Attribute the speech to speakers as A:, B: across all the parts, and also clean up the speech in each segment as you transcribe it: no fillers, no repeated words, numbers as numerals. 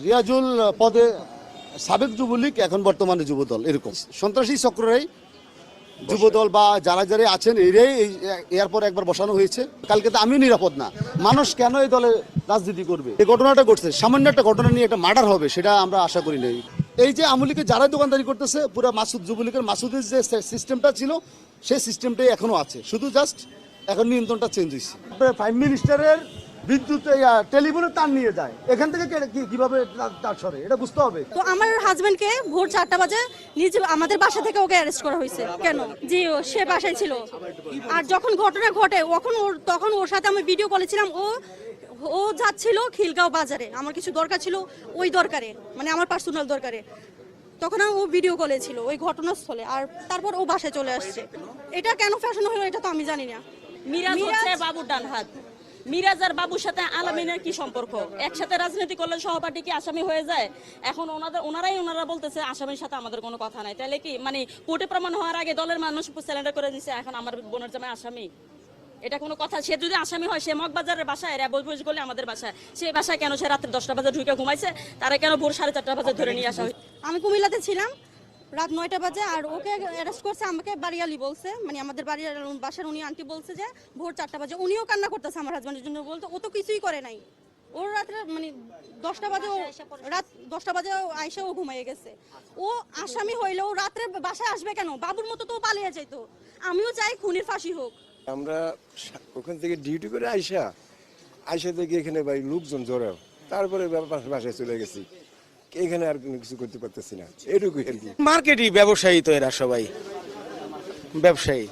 A: রিয়াজুল পদে সাবেক যুবলীগ, এখন বর্তমানে যুবদল, এরকম সন্ত্রাসী চক্রের যুবদল বা যারা যারা আছেন এরাই এরপর একবার বসানো হয়েছে। কালকে তো আমিও নিরাপদ না। মানুষ কেন এই দলে রাজনীতি করবে? এই ঘটনাটা ঘটছে, সামান্য একটা ঘটনা নিয়ে একটা মার্ডার হবে সেটা আমরা আশা করি নাই। এই যে আওয়ামী লীগের যারাই দোকানদারি করতেছে, পুরো মাসুদ যুবলীগের মাসুদের যে সিস্টেমটা ছিল সেই সিস্টেমটাই এখনো আছে, শুধু জাস্ট এখন নিয়ন্ত্রণটা চেঞ্জ হয়েছে। প্রাইম মিনিস্টারের বিদ্যুৎ টেলিফোনের তার নিয়ে যায়, এখান থেকে কিভাবে তার সরে এটা বুঝতে হবে।
B: তো আমার হাজবেন্ডকে ভোর 4টা বাজে নিজে আমাদের বাসা থেকে ওকে অ্যারেস্ট করা হয়েছে। কেন? জি, সে বাসায় ছিল। আর যখন ঘটনা ঘটে তখন ওর সাথে আমি ভিডিও কলে ছিলাম। ও যাচ্ছিল খিলগাঁও বাজারে, আমার কিছু দরকার ছিল, ওই দরকারে মানে আমার পার্সোনাল দরকারে। তখন ও ভিডিও কলে ছিল ওই ঘটনাস্থলে, আর তারপর ও বাসায় চলে আসছে। এটা কেন ফ্যাশন হলো এটা তো আমি জানি না।
C: মিরাজ হচ্ছে বাবুর ডান হাত। মিরাজ আর বাবুর সাথে আলামিনের কি সম্পর্ক? একসাথে রাজনীতি করলে সহপাঠী কি আসামি হয়ে যায়? এখন ওনারা বলতেছে আসামির সাথে আমাদের কোনো কথা নাই। তাহলে কি মানে কোর্টে প্রমাণ হওয়ার আগে দলের মানুষ স্যালেন্ডার করে দিছে, এখন আমার বোনের জামাই আসামি? এটা কোনো কথা? সে যদি আসামি হয়, সে মগবাজারের বাসায় বুঝ করলে আমাদের বাসায়, সে বাসায় কেন সে রাত্রে 10টা বাজে ঢুকে ঘুমাইছে? তারা কেন ভোর 4:30 বাজে ধরে নিয়ে আসা হয়?
B: আমি কুমিল্লাতে ছিলাম রাত 9টা বাজে, আর ওকে অ্যারেস্ট করছে আমাকে বাড়িয়ালি বলছে, মানে আমাদের বাড়ির বাসার উনি আন্টি বলছে যে ভোর 4টা বাজে। উনিও কান্না করতেছে আমার হাজব্যান্ডের জন্য, বলতে ও তো কিছুই করে নাই। ওর রাত্রে মানে 10টা বাজে রাত 10টা বাজে আইসা ও ঘুমাইয়ে গেছে। ও আসামি হইলেও রাত্রে বাসায় আসবে কেন? বাবুর মতো তো পালিয়ে যাইতো। আমিও চাই খুনির ফাঁসি হোক।
D: আমরা ওখান থেকে ডিউটি করে আইসা থেকে এখানে ভাই লোকজন জড়াও, তারপরে বাসায় চলে গেছি। এখানে আর কোনো কিছু করতে পারতেছি না, এটুকুই আর কি।
E: মার্কেটই ব্যবসায়ী তো, এরা সবাই ব্যবসায়ী,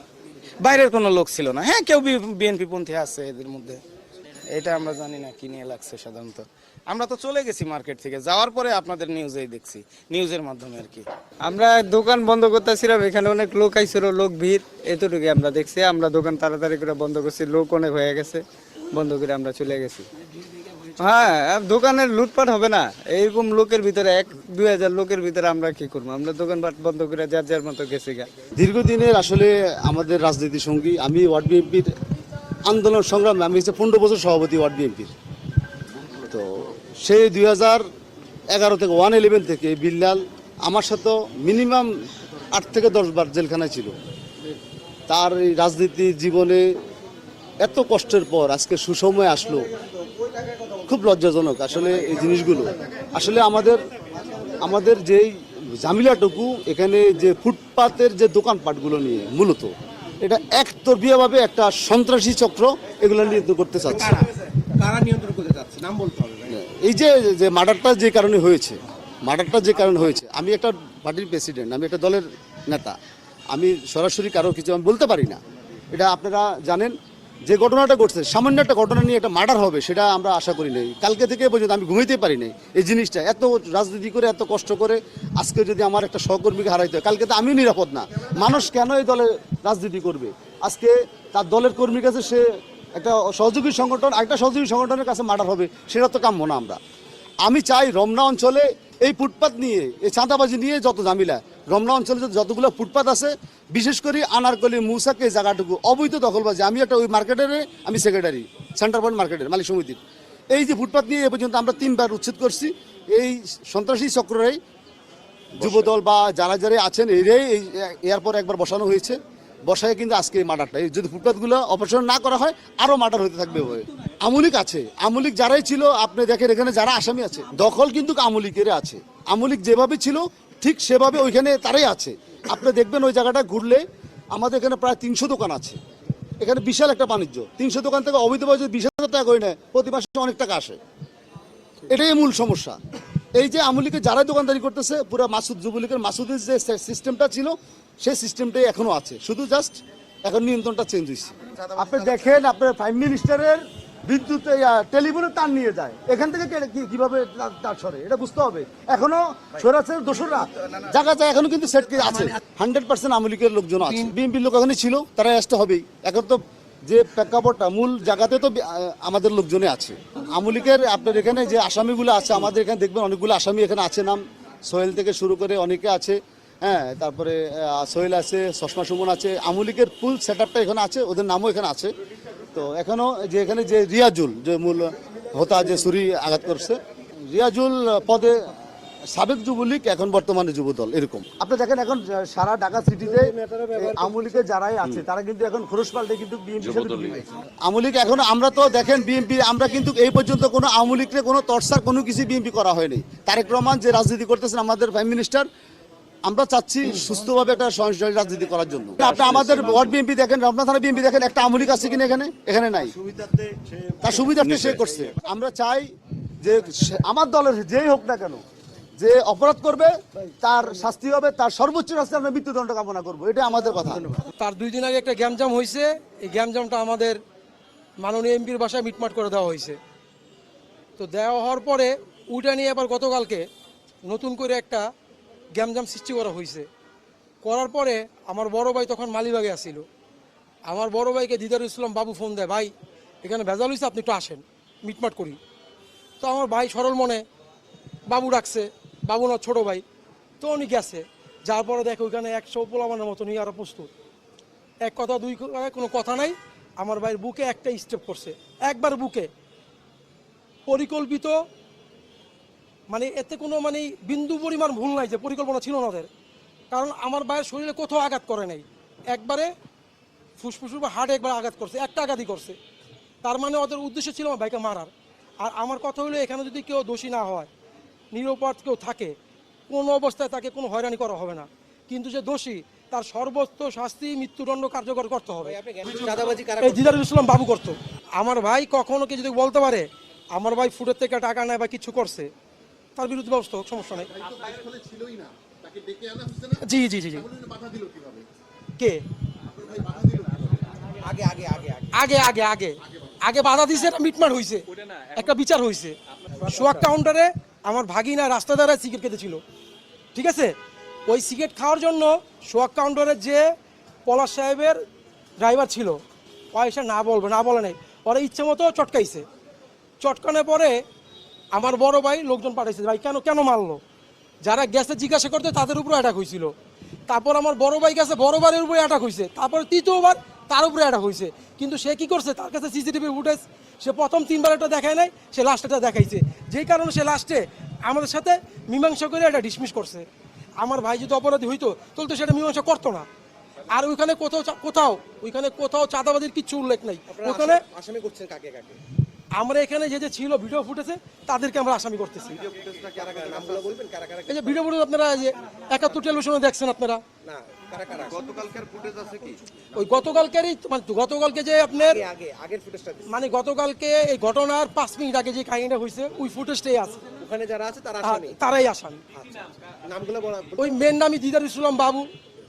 E: বাইরের কোনো লোক ছিল না। হ্যাঁ, কেউ বিএনপি পন্থী আছে এদের মধ্যে, এটা আমরা জানি না কি নিয়ে লাগছে। সাধারণত আমরা তো চলে গেছি মার্কেট থেকে, যাওয়ার পরে আপনাদের নিউজেই দেখছি, নিউজের মাধ্যমে আর কি।
F: আমরা দোকান বন্ধ করতেছিলাম, এখানে অনেক লোক আইছিল, লোক ভিড়, এতটুকু আমরা দেখছি। আমরা দোকান তাড়াতাড়ি করে বন্ধ করছি, লোক অনেক হয়ে গেছে, বন্ধ করে আমরা চলে গেছি। হ্যাঁ, দোকানের লুটপাট হবে না এইরকম লোকের ভিতরে, 1-2 হাজার লোকের ভিতরে আমরা কি করবো? আমরা দোকানপাট বন্ধ করে যার যার মতো গেছি গা।
A: দীর্ঘদিনের আসলে আমাদের রাজনীতি সঙ্গী, আমি ওয়ার্ড বিএনপির আন্দোলন সংগ্রামে আমি 15 বছর সভাপতি ওয়ার্ড বিএনপির। তো সেই 2011 থেকে 111 থেকে বিল্লাল আমার সাথে মিনিমাম 8 থেকে 10 বার জেলখানায় ছিল। তার এই রাজনীতি জীবনে এত কষ্টের পর আজকে সুসময় আসলো, খুব লজ্জাজনক আসলে এই জিনিসগুলো। আসলে আমাদের যেই ঝামেলাটুকু এখানে যে ফুটপাতের যে দোকানপাটগুলো নিয়ে, মূলত এটা একতরফিয়াভাবে একটা সন্ত্রাসী চক্র এগুলো নিয়ন্ত্রণ করতে চাচ্ছে।
G: কারা নিয়ন্ত্রণ করতে চাচ্ছে? নাম বলতে হবে।
A: এই যে মার্ডারটা যে কারণে হয়েছে, আমি একটা পার্টির প্রেসিডেন্ট, আমি একটা দলের নেতা, আমি সরাসরি কারো কিছু আমি বলতে পারি না। এটা আপনারা জানেন, যে ঘটনাটা ঘটছে সামান্য একটা ঘটনা নিয়ে একটা মার্ডার হবে সেটা আমরা আশা করি নাই। কালকে থেকে পর্যন্ত আমি ঘুমাইতে পারি নাই। এই জিনিসটা এত রাজনীতি করে এত কষ্ট করে আজকে যদি আমার একটা সহকর্মীকে হারাইতে হয়, কালকে তো আমিও নিরাপদ না। মানুষ কেন এই দলে রাজনীতি করবে? আজকে তার দলের কর্মীর কাছে সে একটা সহযোগী সংগঠন, একটা সহযোগী সংগঠনের কাছে মার্ডার হবে, সেটা তো কাম্য না। আমি চাই রমনা অঞ্চলে এই ফুটপাত নিয়ে, এই চাঁদাবাজি নিয়ে যত ঝামেলা, রমনা অঞ্চলে যতগুলো ফুটপাত আছে, বিশেষ করে আনারকলি মৌসাকে এই জায়গাটুকু অবৈধ দখলবাজি। আমি একটা ওই মার্কেটের আমি সেক্রেটারি, সেন্টার পয়েন্ট মার্কেটের মালিক সমিতির। এই যে ফুটপাত নিয়ে এ পর্যন্ত আমরা 3 বার উচ্ছেদ করছি। এই সন্ত্রাসী চক্রের যুবদল বা যারা যারা আছেন এরাই এরপর একবার বসানো হয়েছে। বসায় কিন্তু আজকে এই মার্ডারটা, যদি ফুটপাতগুলো অপারেশন না করা হয় আরও মার্ডার হতে থাকবে। আমলিক আছে, আমলিক যারাই ছিল, আপনি দেখেন এখানে যারা আসামি আছে, দখল কিন্তু আমলিকের আছে। আমলিক যেভাবে ছিল ঠিক সেভাবে ওইখানে তারাই আছে। আপনি দেখবেন ওই জায়গাটা ঘুরলে আমাদের এখানে প্রায় 300 দোকান আছে। এখানে বিশাল একটা বাণিজ্য, 300 দোকান থেকে অবৈধভাবে 20,000 টাকা করে নেয়, প্রতি মাসে অনেক টাকা আসে। এটাই মূল সমস্যা। এই যে আমলিকে যারাই দোকানদারি করতেছে, পুরো মাসুদ যুবলীগের মাসুদের যে সিস্টেমটা ছিল সেই সিস্টেমটাই এখনো আছে, শুধু জাস্ট এখন নিয়ন্ত্রণটা চেঞ্জ হয়েছে। আপনি দেখেন, আপনার প্রাইম মিনিস্টারের বিদ্যুৎ টেলিফোনের তার নিয়ে যায়, এখান থেকে কিভাবে তার সরে এটা বুঝতে হবে। এখনো সরাসরি দোসররা জায়গা যায়, এখনো কিন্তু সেট আছে। 100% আমলিকের লোকজন আছে, বিএনপির লোক এখানে ছিল, তারা আসতে হবেই। এখন তো যে প্রেক্ষাপটটা মূল জায়গাতে তো আমাদের লোকজনে আছে। আমলিকের আপনার এখানে যে আসামিগুলো আছে, আমাদের এখানে দেখবেন অনেকগুলো আসামি এখানে আছে, নাম সোহেল থেকে শুরু করে অনেকে আছে। হ্যাঁ, তারপরে সোহেল আছে, চশমা সুমন আছে, আমলিকের ফুল সেট আপটা এখানে আছে, ওদের নামও এখানে আছে। তো এখনো যে এখানে যে রিয়াজুল, যে মূল হোতা, যে ছুরি আঘাত করছে, রিয়াজুল পদে সাবেক যুবলীগ, এখন বর্তমানে যুবদল, এরকম। আপনি দেখেন এখন সারা ঢাকা সিটিতে আওয়ামী লীগের যারাই আছে তারা কিন্তু এখন খরচ পাল্টে কিন্তু বিএনপি আওয়ামী লীগ। এখন আমরা তো দেখেন বিএনপি, আমরা কিন্তু এই পর্যন্ত কোনো আওয়ামী লীগকে কোনো তরসার কোনো কিছু বিএনপি করা হয়নি। তারেক রহমান যে রাজনীতি করতেছেন আমাদের প্রাইম মিনিস্টার, আমরা চাচ্ছি সুস্থভাবে একটা সহিষ্ণু রাজনীতি করার জন্য। আপনি আমাদের ওয়ার্ড বিএনপি দেখেন, রমনা থানা বিএনপি দেখেন, একটা আওয়ামী লীগ আছে কিনা এখানে নাই। তার সুবিধার্থে সে করছে। আমরা চাই যে আমার দলের যেই হোক না কেন, যে অপরাধ করবে তার শাস্তি হবে, তার সর্বোচ্চ শাস্তি আমরা মৃত্যুদণ্ড কামনা করবো, এটা আমাদের কথা।
H: তার 2 দিন আগে একটা গ্যামজাম হয়েছে, এই গ্যামজামটা আমাদের মাননীয় এমপির বাসায় মিটমাট করে দেওয়া হয়েছে। তো দেওয়া হওয়ার পরে ওইটা নিয়ে আবার গতকালকে নতুন করে একটা গ্যামজাম সৃষ্টি করা হয়েছে। করার পরে আমার বড় ভাই তখন মালিবাগে আসছিল, আমার বড় ভাইকে দিদারুল ইসলাম বাবু ফোন দেয়, ভাই এখানে ভেজাল হয়েছে, আপনি একটু আসেন মিটমাট করি। তো আমার ভাই সরল মনে বাবু ডাকছে, বাবু না ছোটো ভাই, তো উনি গেছে। যার পরে দেখো ওইখানে 100 পোলামানের মতো নিয়ে আরও প্রস্তুত, এক কথা দুই কথা কোনো কথা নাই। আমার ভাইয়ের বুকে একটা স্টেপ করছে, একবার বুকে পরিকল্পিত, মানে এতে কোনো মানে বিন্দু পরিমাণ ভুল নাই যে পরিকল্পনা ছিল না ওদের। কারণ আমার ভাইয়ের শরীরে কোথাও আঘাত করে নাই, একবারে ফুসফুস বা হার্টে একবার আঘাত করছে, একটা আঘাতই করছে। তার মানে ওদের উদ্দেশ্য ছিল আমার ভাইকে মারার। আর আমার কথা হলো এখানে যদি কেউ দোষী না হয়, নিরপরাধ কেউ থাকে, কোনো অবস্থায় তাকে কোনো হয়রানি করা হবে না। কিন্তু যে দোষী তার সর্বোচ্চ শাস্তি মৃত্যুদণ্ড কার্যকর করতে হবে। এই দিদারুল ইসলাম বাবু করতো। আমার ভাই কখনো কি যদি বলতে পারে আমার ভাই ফুটের থেকে টাকা নেয় বা কিছু করছে, তার বিরুদ্ধে ব্যবস্থা হোক, সমস্যা নেই। জি জি জি জি কে আগে আগে আগে আগে বাধা দিয়েছে, এটা মিটমাট হয়েছে, একটা বিচার হয়েছে। সোয়াক কাউন্টারে আমার ভাগিনা রাস্তা দ্বারা সিগারেট খেতেছিল, ঠিক আছে? ওই সিগারেট খাওয়ার জন্য সোয়াক কাউন্টারের যে পলাশ সাহেবের ড্রাইভার ছিল, পয়সা না বলে নাই, ওরা ইচ্ছে মতো চটকাইছে। চটকানোর পরে আমার বড় ভাই লোকজন পাঠাইছে, ভাই কেন কেন মারলো? যারা গেছে জিজ্ঞাসা করতে তাদের উপরে অ্যাটাক হয়েছিল। তারপর আমার বড় ভাই গেছে, বড় ভাইয়ের উপরে অ্যাটাক হয়েছে। তারপর তৃতীয়বার তার উপরে অ্যাটাক হয়েছে। কিন্তু সে কি করছে, তার কাছে সিসিটিভি ফুটেজ, সে প্রথম 3বার এটা দেখায় নাই, সে লাস্টেটা দেখাইছে। যেই কারণে সে লাস্টে আমাদের সাথে মীমাংসা করে এটা ডিসমিস করছে। আমার ভাই যদি অপরাধী হইতো তাহলে তো সেটা মীমাংসা করতো না। আর ওইখানে কোথাও চাঁদাবাজির কিচ্ছু উল্লেখ নাই। ওখানে
G: আসামি করছেন কাকে কাকে?
H: আমরা এখানে যে ছিল ভিডিও ফুটেছে তাদেরকে আমরা আসামি করতেছি।
G: নামগুলো বলবেন কারা কারা?
H: এই যে ভিডিও ফুটেজ আপনারা যে 71 টেলিভিশনে দেখছেন আপনারা,
G: না কারা কারা? গতকালকার ফুটেজ আছে কি?
H: ওই গতকালকেরই মানে গতকালকে যে আপনার
G: আগের ফুটেজটা
H: মানে গতকালকে এই ঘটনার 5 মিনিট আগে যে কাহিনীটা হয়েছে ওই ফুটেজটাই আছে।
G: ওখানে যারা আছে তারা আসামি?
H: তারাই আসামি।
G: নামগুলো বলা।
H: ওই মেন নামই দিদারুল ইসলাম বাবু,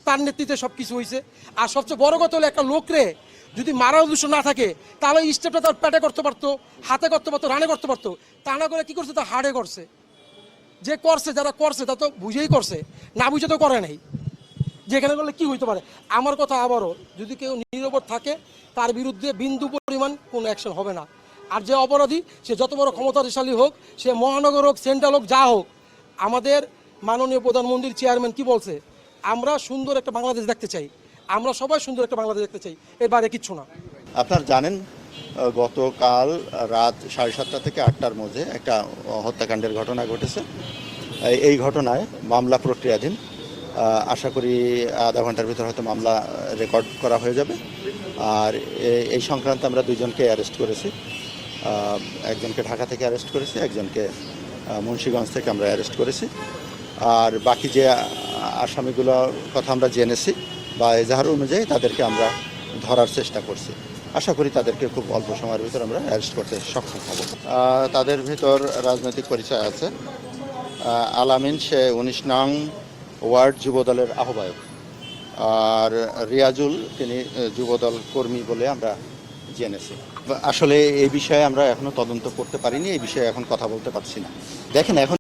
H: তার নেতৃত্বে সব কিছু হয়েছে। আর সবচেয়ে বড় কথা হলো একটা লোকরে যদি মারার উদ্দেশ্য না থাকে তাহলে এই স্টেপটা তার পেটে করতে পারতো, হাতে করতে পারতো, রানে করতে পারতো। তা না করে কি করছে, তার হাড়ে করছে। যে করছে, যারা করছে তা তো বুঝেই করছে, না বুঝে তো করে নাই। যেখানে করলে কি হইতে পারে। আমার কথা আবারও, যদি কেউ নিরপরাধ থাকে তার বিরুদ্ধে বিন্দু পরিমাণ কোনো অ্যাকশন হবে না। আর যে অপরাধী সে যত বড় ক্ষমতাশালী হোক, সে মহানগর হোক, সেন্ট্রাল হোক, যা হোক, আমাদের মাননীয় প্রধানমন্ত্রীর চেয়ারম্যান কি বলছে, আমরা সুন্দর একটা বাংলাদেশ দেখতে চাই, আমরা সবাই সুন্দর একটা বাংলাদেশ দেখতে চাই, এর বাইরে কিচ্ছু না।
I: আপনারা জানেন গতকাল রাত 7:30 থেকে 8টার মধ্যে একটা হত্যাকাণ্ডের ঘটনা ঘটেছে। এই ঘটনায় মামলা প্রক্রিয়াধীন, আশা করি আধা ঘন্টার ভিতর হয়তো মামলা রেকর্ড করা হয়ে যাবে। আর এই সংক্রান্তে আমরা 2 জনকে অ্যারেস্ট করেছি, একজনকে ঢাকা থেকে অ্যারেস্ট করেছি, একজনকে মুন্সিগঞ্জ থেকে আমরা অ্যারেস্ট করেছি। আর বাকি যে আসামিগুলোর কথা আমরা জেনেছি বা এজাহার অনুযায়ী তাদেরকে আমরা ধরার চেষ্টা করছি। আশা করি তাদেরকে খুব অল্প সময়ের ভিতর আমরা অ্যারেস্ট করতে সক্ষম হব। তাদের ভিতর রাজনৈতিক পরিচয় আছে। আলামিন, সে 19 নং ওয়ার্ড যুবদলের আহ্বায়ক। আর রিয়াজুল, তিনি যুবদল কর্মী বলে আমরা জেনেছি। আসলে এই বিষয়ে আমরা এখনো তদন্ত করতে পারিনি, এই বিষয়ে এখন কথা বলতে পারছি না। দেখেন এখন